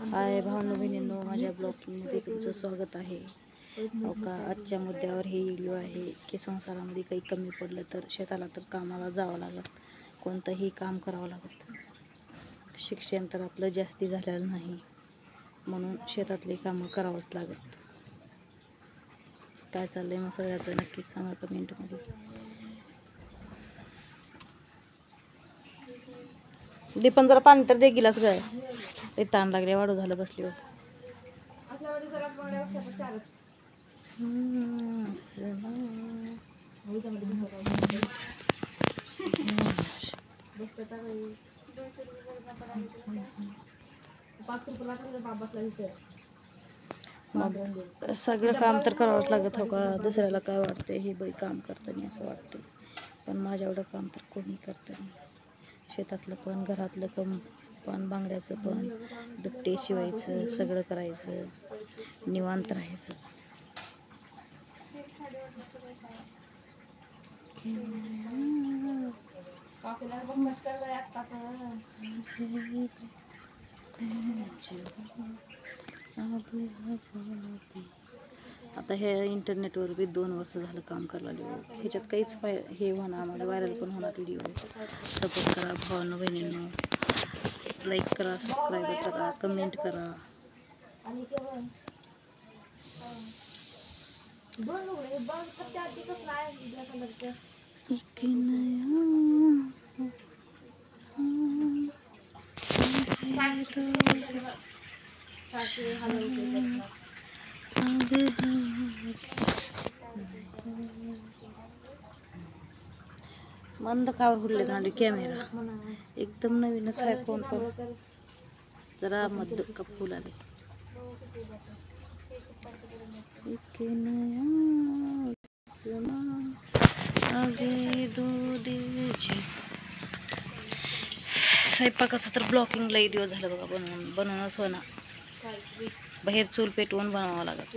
हाय भावनो बहिणींनो, माझ्या ब्लॉगिंगमध्ये तुमचं स्वागत आहे. हो का, आजच्या मुद्द्यावर हे व्हिडिओ आहे की संसारामध्ये काही कमी पडलं तर शेताला तर कामाला जावं लागत, कोणतंही काम करावं लागत. शिक्षण तर आपलं जास्ती झालेलं नाही, म्हणून शेतातले कामं करावंच लागत. काय चाललंय मग सगळ्याचं नक्कीच सांगा कमेंटमध्ये. दीपन जरा पाणी तर दे गिलास काय, ते ताण लागले, वाढू झालं बसली. सगळं काम तर करावंच लागत. हो का, दुसऱ्याला काय वाटते हे बाई काम करताना असं वाटते, पण माझ्या एवढं काम तर कोणी करत नाही. शेतातलं पण, घरातलं पण, बांगड्याचं पण, दुपटे शिवायचं, सगळं करायचं, निवांत राहायचं. आता हे इंटरनेटवर बी 2 वर्ष झालं काम करायला लागले. ह्याच्यात काहीच हे होणार, आम्हाला व्हायरल पण होणार व्हिडिओ. सपोर्ट करा भावांनो बहिणींनो, लाईक करा, सबस्क्राईब करा, कमेंट करा. मंद कावर हुडले ना कॅमेरा एकदम नवीनच आहे. फोन पण जरा मद कपूल आले. स्वयंपाकाचं तर ब्लॉकिंग लई दिवस झालं बघा, बनवूनच होणार. बाहेर चूल पेटवून बनवावं लागत.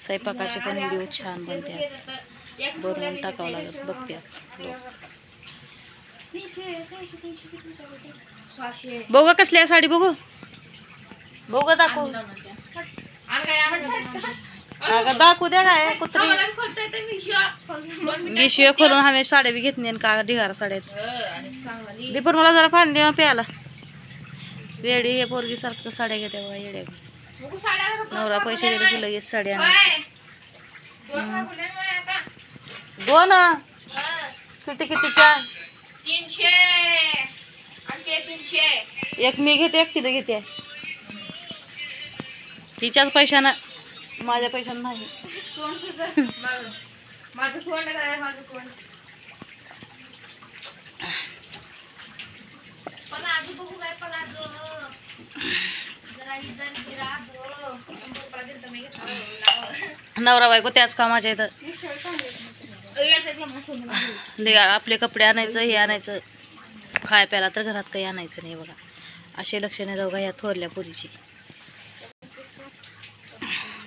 स्वयंपाकाचे पण व्हिडिओ छान बनतात, बनवून टाकावं लागत. बघत्यात बघू कसली साडी, बघू बघू दाखवू, अगं दाखवू द्या. काय कुत्री गिशिया खोलून आम्ही साड्या बी घेतली का ढिगारा साड्यात. दीपन मला जरा पाणी देवा प्यायला. वेडी हे पोरगी सारखं साड्या घेते बघा, येड्या. नवरा पैसे दिले की लगेच साड्या दोन किती कितीच्या 300 आणि 300. एक मी घेते, एक तिला घेते. तिच्याच पैशानं, माझ्या पैशानं नाही. माझं फोन आहे, माझं फोन पण आजू बघू काय, पण आजू जरा इधर गिरा दो 100 रुपये दिल तर मी घेतला. नवरा बायको त्याच कामाच्या इथं. आपले कपडे आणायचं, हे आणायचं, खाय प्याला तर घरात काही आणायचं नाही बघा. असे लक्ष नाही जाऊ का या थोरल्या पोरीची.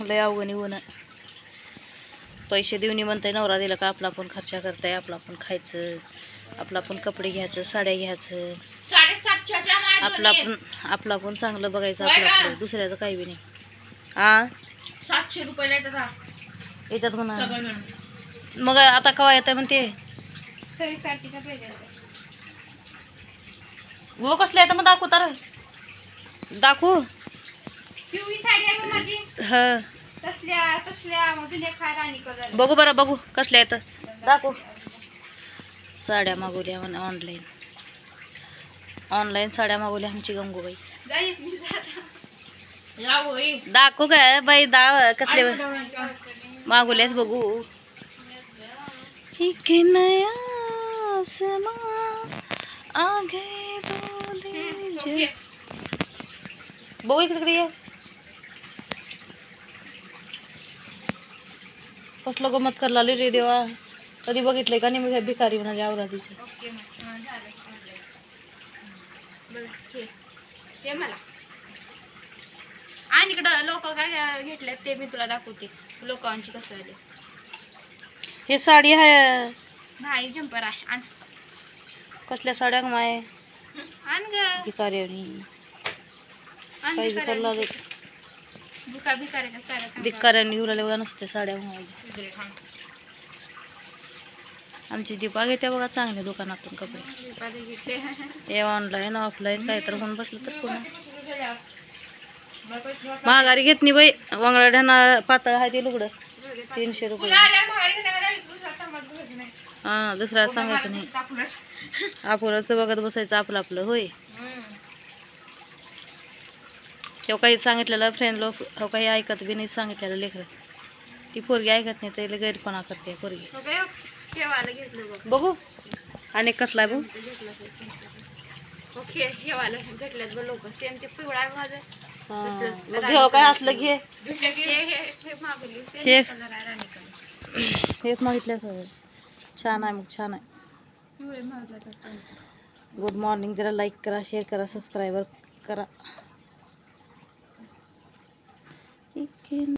लय अवघणी होणं. पैसे देऊन म्हणताय नवरा दिला का आपला पण खर्च करताय, आपला पण खायचं, आपला पण कपडे घ्यायचं, साड्या घ्यायचं, आपला पण चांगलं बघायचं. आपलं दुसऱ्याचं काही बी नाही. 700 रुपये येतात म्हणा. मग आता कवा येत आहे म्हणते, 26 तारखेच्या पाहिजे. वो कसलं येतं मग दाखवू तर दाखवू. पिवळी साडी आहे माझी. हा तसल्या जुन्या खाय राणी कलर. बघू बरं, बघू कसल्या येतं दाखवू. साड्या मागवल्या म्हणा, ऑनलाईन साड्या मागवल्या आमची गंगूबाई. दाखवू काय बाई, कसले मागवल्यास बघू. बघू इकडे ये. कसलं गमत करायला रे देवा. कधी बघितलंय का नाही भिकारी म्हणाले आवरादीची. आणि इकडं लोक काय घेतले ते मी तुला दाखवते. लोकांची कसं आले. हे साडी आहे नाही, जम्पर आहे. कसल्या साड्या माय आण ग भिकारी आणि आण काही भिकार लागले बुका भिकाऱ्याच्या साड्या भिकाऱ्यांनी घेऊन आले बघा नुसते साड्या म्हणाले. आमची दीपा घेते बघा चांगल्या दुकानातून कपडे. घेतले हे ऑनलाईन ऑफलाईन काय तर होऊन बसलं तर पुन्हा महागारी घेत नाही बाई. वंगड्यांना पातळ आहे ते लुगडं 300 रुपये. हां दुसऱ्या सांगायचं नाही. आपणच बघत बसायचं आपलं आपलं होय. तेव्हा काही सांगितलेलं फ्रेंड लोक हो काही ऐकत बी नाही सांगितलेलं लेकरं. ती पोरगी ऐकत नाही त्याला गैरपणा करते पोरगी. बघू आणि कसला आहे बघू. ओके हे वाला घेतल्यात ग लोक सेम ते पिवळा आहे माझं. मग घेऊ काय असलं घे. हे हेच मागितलं सगळं. छान आहे मग छान आहे. Good morning. जरा लाईक करा शेअर करा सबस्क्राईबर करा.